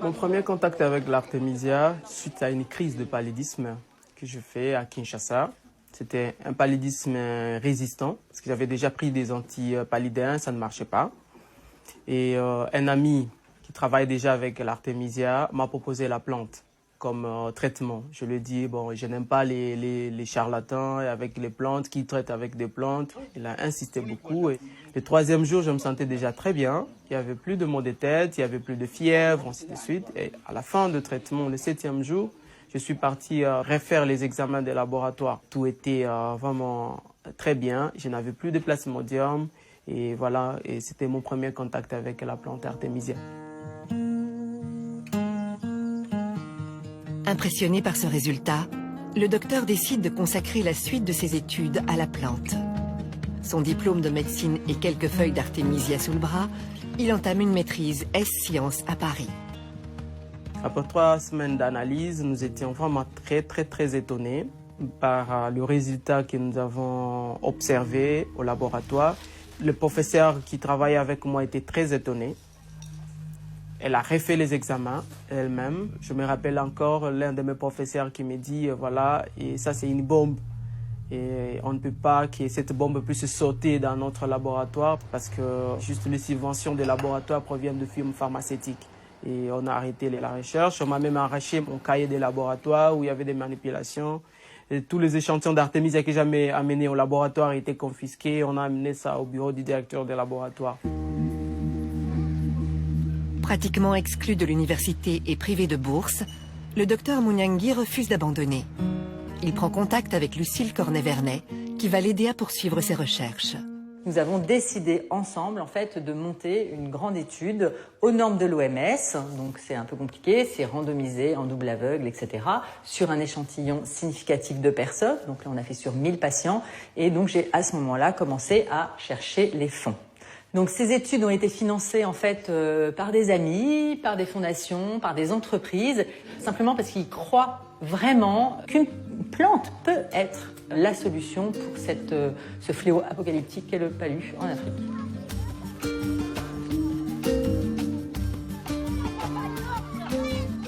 Mon premier contact avec l'artémisia, suite à une crise de paludisme que je fais à Kinshasa, c'était un paludisme résistant, parce que j'avais déjà pris des antipaludéens, ça ne marchait pas. Et un ami qui travaille déjà avec l'artémisia m'a proposé la plante comme traitement. Je lui ai dit, bon, je n'aime pas les charlatans avec les plantes qui traitent avec des plantes. Il a insisté beaucoup. Et le troisième jour, je me sentais déjà très bien. Il n'y avait plus de maux de tête, il n'y avait plus de fièvre, ainsi de suite. Et à la fin du traitement, le 7e jour, je suis parti refaire les examens des laboratoires. Tout était vraiment très bien. Je n'avais plus de plasmodium. Et voilà, et c'était mon premier contact avec la plante artémisia. Impressionné par ce résultat, le docteur décide de consacrer la suite de ses études à la plante. Son diplôme de médecine et quelques feuilles d'artémisia sous le bras, il entame une maîtrise S-Sciences à Paris. Après 3 semaines d'analyse, nous étions vraiment très étonnés par le résultat que nous avons observé au laboratoire. Le professeur qui travaillait avec moi était très étonné. Elle a refait les examens elle-même. Je me rappelle encore l'un de mes professeurs qui me dit, voilà, et ça c'est une bombe. Et on ne peut pas que cette bombe puisse sauter dans notre laboratoire parce que juste les subventions des laboratoires proviennent de firmes pharmaceutiques. Et on a arrêté la recherche. On m'a même arraché mon cahier des laboratoires où il y avait des manipulations. Et tous les échantillons d'artémisia que j'avais amenés au laboratoire étaient confisqués. On a amené ça au bureau du directeur des laboratoires. Pratiquement exclu de l'université et privé de bourse, le docteur Mouniangui refuse d'abandonner. Il prend contact avec Lucille Cornet-Vernet, qui va l'aider à poursuivre ses recherches. Nous avons décidé ensemble, en fait, de monter une grande étude aux normes de l'OMS. Donc c'est un peu compliqué, c'est randomisé en double aveugle, etc. sur un échantillon significatif de personnes. Donc là, on a fait sur 1000 patients. Et donc j'ai à ce moment-là commencé à chercher les fonds. Donc ces études ont été financées en fait par des amis, par des fondations, par des entreprises, simplement parce qu'ils croient vraiment qu'une plante peut être la solution pour ce fléau apocalyptique qu'est le palu en Afrique.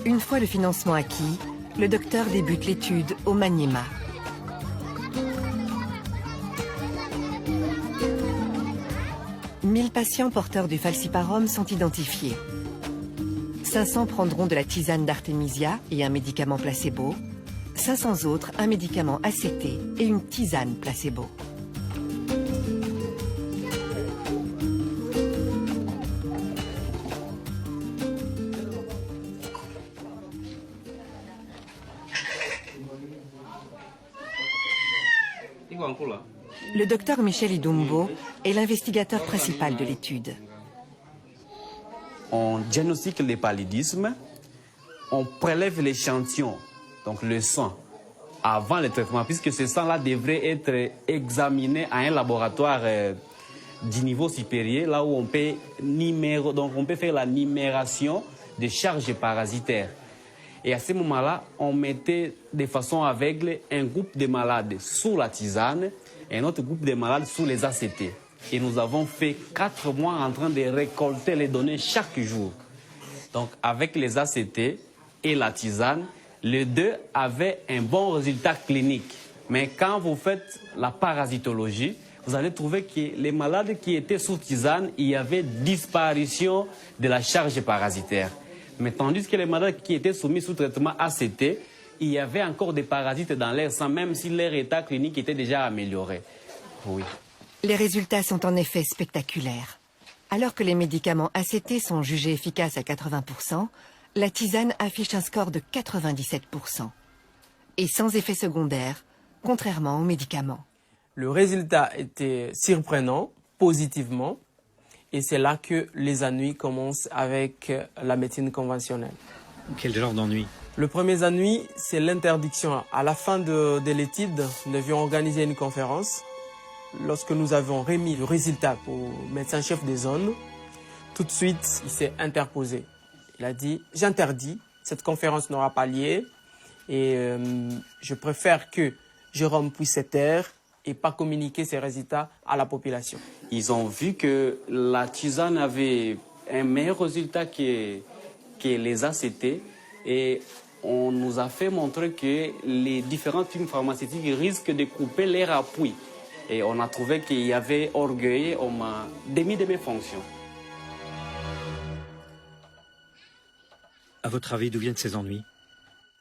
Une fois le financement acquis, le docteur débute l'étude au Maniema. Mille patients porteurs du falciparum sont identifiés. 500 prendront de la tisane d'artémisia et un médicament placebo. 500 autres, un médicament ACT et une tisane placebo. Le docteur Michel Idumbo est l'investigateur principal de l'étude. On diagnostique le paludisme, on prélève l'échantillon, donc le sang, avant le traitement, puisque ce sang-là devrait être examiné à un laboratoire du niveau supérieur, là où on peut, faire la numération des charges parasitaires. Et à ce moment-là, on mettait de façon aveugle un groupe de malades sous la tisane et un autre groupe de malades sous les ACT. Et nous avons fait 4 mois en train de récolter les données chaque jour. Donc avec les ACT et la tisane, les deux avaient un bon résultat clinique. Mais quand vous faites la parasitologie, vous allez trouver que les malades qui étaient sous tisane, il y avait disparition de la charge parasitaire. Mais tandis que les malades qui étaient soumis sous traitement ACT, il y avait encore des parasites dans leur sang, même si leur état clinique était déjà amélioré. Oui. Les résultats sont en effet spectaculaires. Alors que les médicaments ACT sont jugés efficaces à 80%, la tisane affiche un score de 97%. Et sans effet secondaire, contrairement aux médicaments. Le résultat était surprenant, positivement, et c'est là que les ennuis commencent avec la médecine conventionnelle. Quel genre d'ennui? Le premier ennui, c'est l'interdiction. À la fin de l'étude, nous devions organiser une conférence. Lorsque nous avons remis le résultat au médecin-chef des zones, tout de suite, il s'est interposé. Il a dit, j'interdis, cette conférence n'aura pas lieu et je préfère que Jérôme puisse se taire et pas communiquer ses résultats à la population. Ils ont vu que la tisane avait un meilleur résultat que que les ACT et on nous a fait montrer que les différentes firmes pharmaceutiques risquent de couper leur appui. Et on a trouvé qu'il y avait orgueil, on m'a démis de mes fonctions. À votre avis, d'où viennent ces ennuis?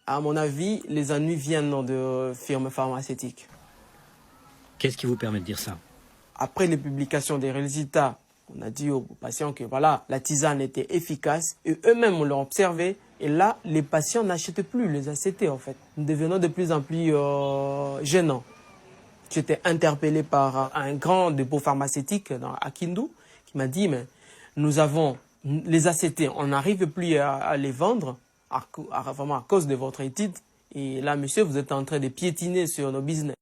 À mon avis, les ennuis viennent de firmes pharmaceutiques. Qu'est-ce qui vous permet de dire ça? Après les publications des résultats, on a dit aux patients que voilà, la tisane était efficace et eux-mêmes l'ont observé. Et là, les patients n'achètent plus les ACT en fait. Nous devenons de plus en plus gênants. J'étais interpellé par un grand dépôt pharmaceutique à Kindu qui m'a dit mais nous avons les ACT, on n'arrive plus à les vendre vraiment à cause de votre étude. Et là, monsieur, vous êtes en train de piétiner sur nos business.